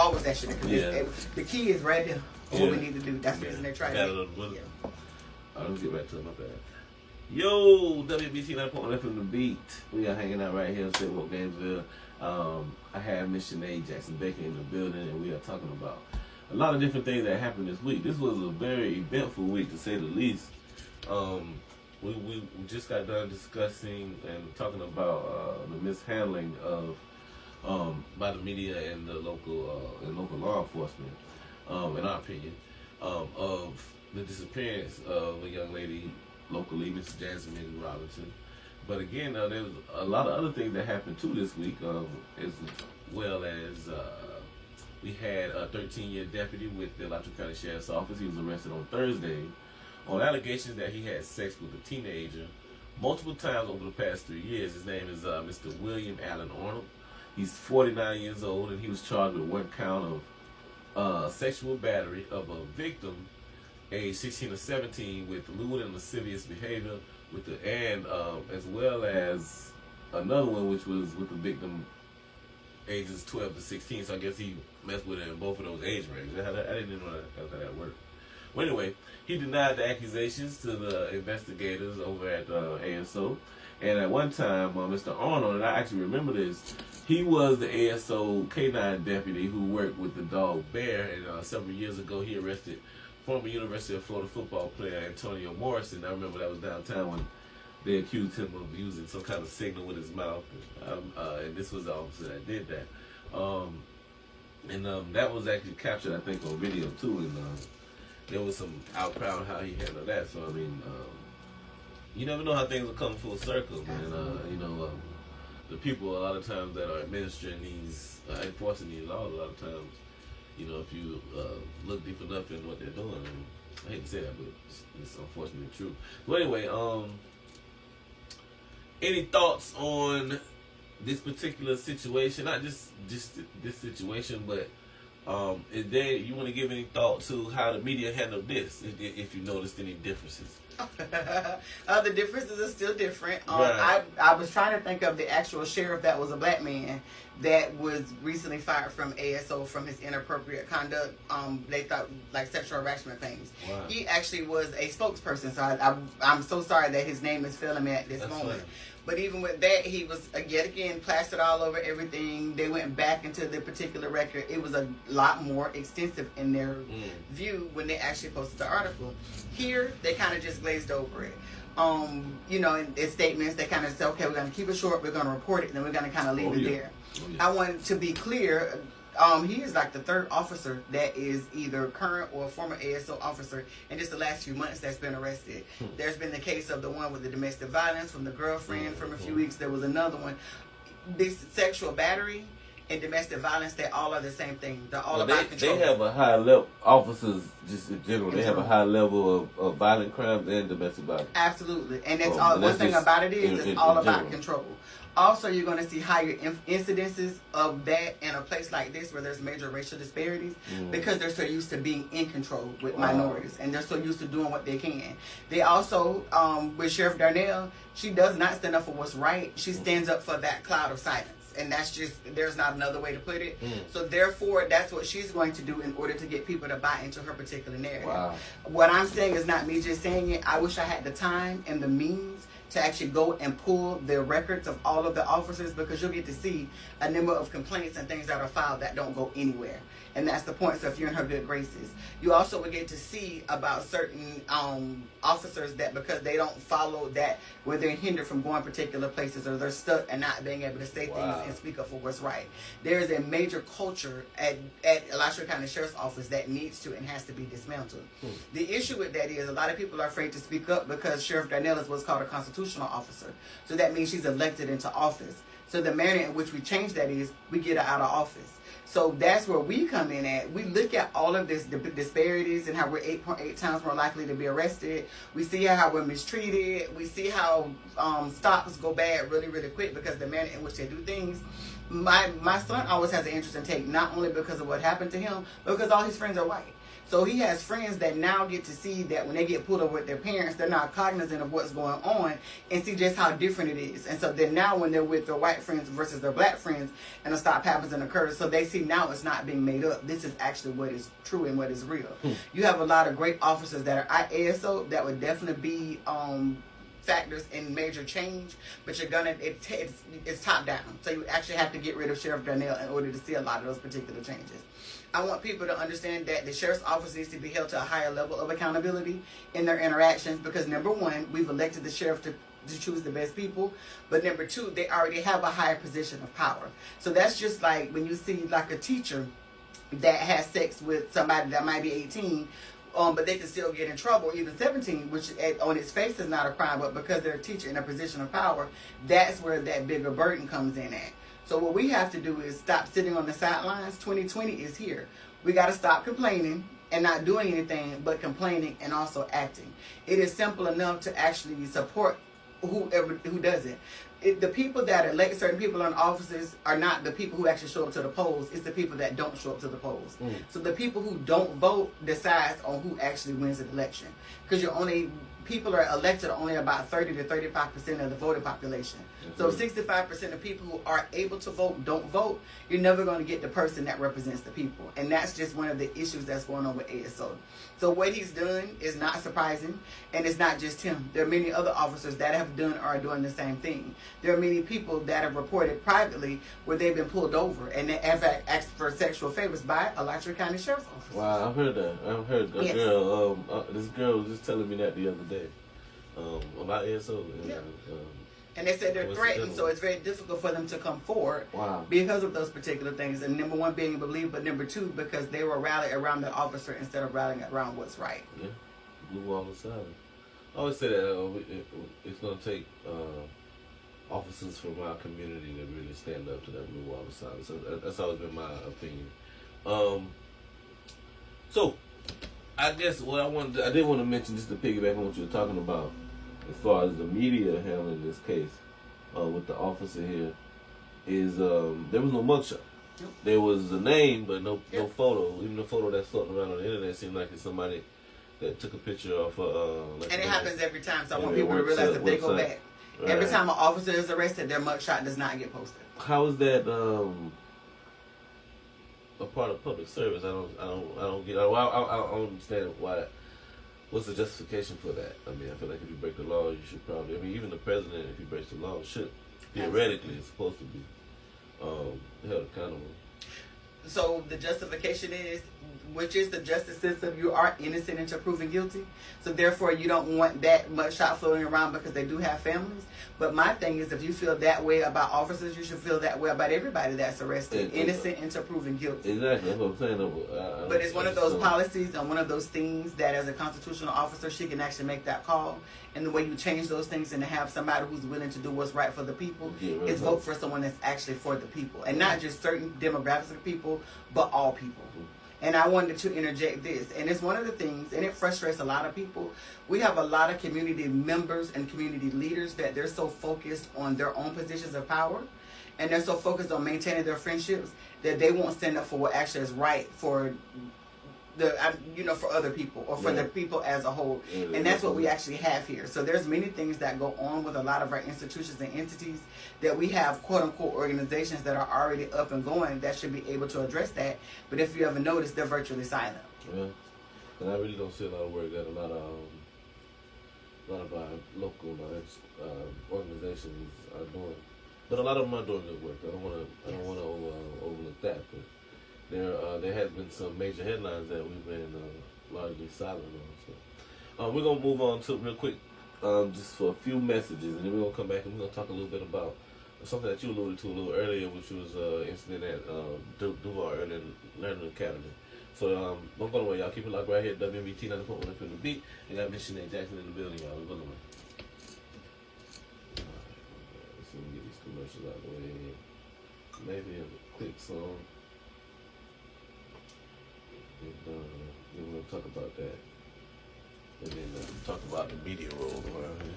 always that shit. The key is right there. What we need to do. That's the reason they're trying to. Let's get back to my bad. Yo, WBT 9.1 from the beat. We are hanging out right here in Woke Gainesville. I have Miss Chanae Jackson Baker in the building, and we are talking about a lot of different things that happened this week. This was a very eventful week, to say the least. We just got done discussing and talking about the mishandling of by the media and the local law enforcement, in our opinion, of the disappearance of a young lady locally, Miss Jasmine Robinson. But again, there was a lot of other things that happened too this week, as well as we had a 13-year deputy with the Alachua County Sheriff's Office. He was arrested on Thursday on allegations that he had sex with a teenager multiple times over the past 3 years. His name is Mr. William Allen Arnold. He's 49 years old, and he was charged with one count of sexual battery of a victim age 16 or 17 with lewd and lascivious behavior, and as well as another one which was with the victim ages 12 to 16. So I guess he messed with her in both of those age ranges. I didn't know how that worked. Well, anyway, he denied the accusations to the investigators over at ASO. And at one time, Mr. Arnold, and I actually remember this, he was the ASO K9 deputy who worked with the dog Bear. And several years ago, he arrested former University of Florida football player Antonio Morrison. I remember that was downtown when they accused him of using some kind of signal with his mouth. And this was the officer that did that. That was actually captured, I think, on video too. And there was some outcry on how he handled that. So, I mean, you never know how things will come full circle, man. The people a lot of times that are administering these, enforcing these laws, a lot of times, if you look deep enough in what they're doing, I hate to say that, but it's unfortunately true. But anyway, any thoughts on this particular situation? Not just this situation, but is there, you want to give any thought to how the media handled this, if you noticed any differences? The differences are still different. Right. I was trying to think of the actual sheriff that was a black man that was recently fired from ASO from his inappropriate conduct. They thought like sexual harassment things. Wow. He actually was a spokesperson, so I'm so sorry that his name is failing me at this moment. Funny. But even with that, he was, yet again, plastered all over everything. They went back into the particular record. It was a lot more extensive in their view when they actually posted the article. Here, they kind of just glazed over it. In statements, they kind of said, okay, we're going to keep it short, we're going to report it, and then we're going to kind of leave it there. Oh, yeah. I want to be clear, he is like the third officer that is either current or former ASO officer in just the last few months that's been arrested. There's been the case of the one with the domestic violence from the girlfriend from a few weeks. There was another one. This sexual battery and domestic violence, they all are the same thing. They're all about control. They have a high level, officers just in general, they have a high level of violent crimes and domestic violence. Absolutely. And that's all. One thing about it is it's all about control. Also, you're going to see higher incidences of that in a place like this where there's major racial disparities because they're so used to being in control with minorities and they're so used to doing what they can. They also, with Sheriff Darnell, she does not stand up for what's right. She stands up for that cloud of silence. And that's just, there's not another way to put it. So therefore, that's what she's going to do in order to get people to buy into her particular narrative. Wow. What I'm saying is not me just saying it. I wish I had the time and the means to actually go and pull the records of all of the officers, because you'll get to see a number of complaints and things that are filed that don't go anywhere. And that's the point. So if you're in her good graces, you also will get to see about certain officers that because they don't follow that, where they're hindered from going particular places or they're stuck and not being able to say things and speak up for what's right. There is a major culture at Alachua County Sheriff's Office that needs to and has to be dismantled. The issue with that is a lot of people are afraid to speak up because Sheriff Darnell is what's called a constitutional officer. So that means she's elected into office. So the manner in which we change that is we get her out of office. So that's where we come in at. We look at all of this disparities and how we're 8.8 times more likely to be arrested. We see how we're mistreated. We see how stops go bad really, really quick because the manner in which they do things. My son always has an interesting take, not only because of what happened to him, but because all his friends are white. So he has friends that now get to see that when they get pulled over with their parents, they're not cognizant of what's going on and see just how different it is. And so then now when they're with their white friends versus their black friends and a stop happens and occurs, so they see now it's not being made up. This is actually what is true and what is real. You have a lot of great officers that are at ASO that would definitely be factors in major change, but you're gonna it's top down. So you actually have to get rid of Sheriff Darnell in order to see a lot of those particular changes. I want people to understand that the sheriff's office needs to be held to a higher level of accountability in their interactions because number one, we've elected the sheriff to choose the best people, but number two, they already have a higher position of power. So that's just like when you see like a teacher that has sex with somebody that might be 18, but they can still get in trouble, even 17, which on its face is not a crime, but because they're a teacher in a position of power, that's where that bigger burden comes in at. So what we have to do is stop sitting on the sidelines. 2020 is here. We got to stop complaining and not doing anything, but complaining and also acting. It is simple enough to actually support whoever who does it. The people that elect certain people in offices are not the people who actually show up to the polls. It's the people that don't show up to the polls. So the people who don't vote decides on who actually wins the election. Because people are elected only about 30 to 35% of the voting population. So 65% of people who are able to vote don't vote. You're never going to get the person that represents the people. And that's just one of the issues that's going on with ASO. So what he's done is not surprising, and it's not just him. There are many other officers that have done or are doing the same thing. There are many people that have reported privately where they've been pulled over and they have asked for sexual favors by a Alachua County Sheriff's Office. Wow, I've heard that. I've heard a girl. This girl was just telling me that the other day about ASO. And they said they're threatened, so it's very difficult for them to come forward because of those particular things. And number one, being believed, but number two, because they were rallying around the officer instead of rallying around what's right. Yeah, blue wall aside. I always say that it's going to take officers from our community to really stand up to that blue wall aside. So that's always been my opinion. So I guess what I did want to mention, just to piggyback on what you were talking about, as far as the media handling this case with the officer here, is there was no mugshot. Yep. There was a name, but no photo. Even the photo that's floating around on the internet seemed like it's somebody that took a picture of. And it happens every time. So I want people to realize if they go back, every time an officer is arrested, their mugshot does not get posted. How is that a part of public service? I don't get. I don't understand why. What's the justification for that? I mean, I feel like if you break the law, you should probably. I mean, even the president, if he breaks the law, should theoretically is supposed to be held accountable. So the justification is, which is the justice system, you are innocent until proven guilty. So therefore, you don't want that much shot floating around because they do have families. But my thing is, if you feel that way about officers, you should feel that way about everybody that's arrested. Innocent until proven guilty. Exactly, that's what I'm saying. But it's one of those policies and one of those things that as a constitutional officer, she can actually make that call. And the way you change those things and to have somebody who's willing to do what's right for the people is vote for someone that's actually for the people. And not just certain demographics of people, but all people. And I wanted to interject this. And it's one of the things, and it frustrates a lot of people. We have a lot of community members and community leaders that they're so focused on their own positions of power, and they're so focused on maintaining their friendships that they won't stand up for what actually is right for for other people or for the people as a whole. And that's what we actually have here. So there's many things that go on with a lot of our institutions and entities that we have quote unquote organizations that are already up and going that should be able to address that. But if you ever notice, they're virtually silent. Yeah. And I really don't see a lot of work that a lot of our local organizations are doing. But a lot of them are doing good work. I don't want to overlook that, but there has been some major headlines that we've been largely silent on. So we're gonna move on to real quick, just for a few messages, and then we're gonna come back and we're gonna talk a little bit about something that you alluded to a little earlier, which was incident at Duval Early Learning Academy. So don't go away, y'all. Keep it locked right here at WMBT 90.1 FM The Beat. We got Miss Chanae Jackson in the building, y'all. Don't go away. Let's see, get these commercials out of the way. Maybe a quick song. And then we'll talk about that. And then talk about the media role around here.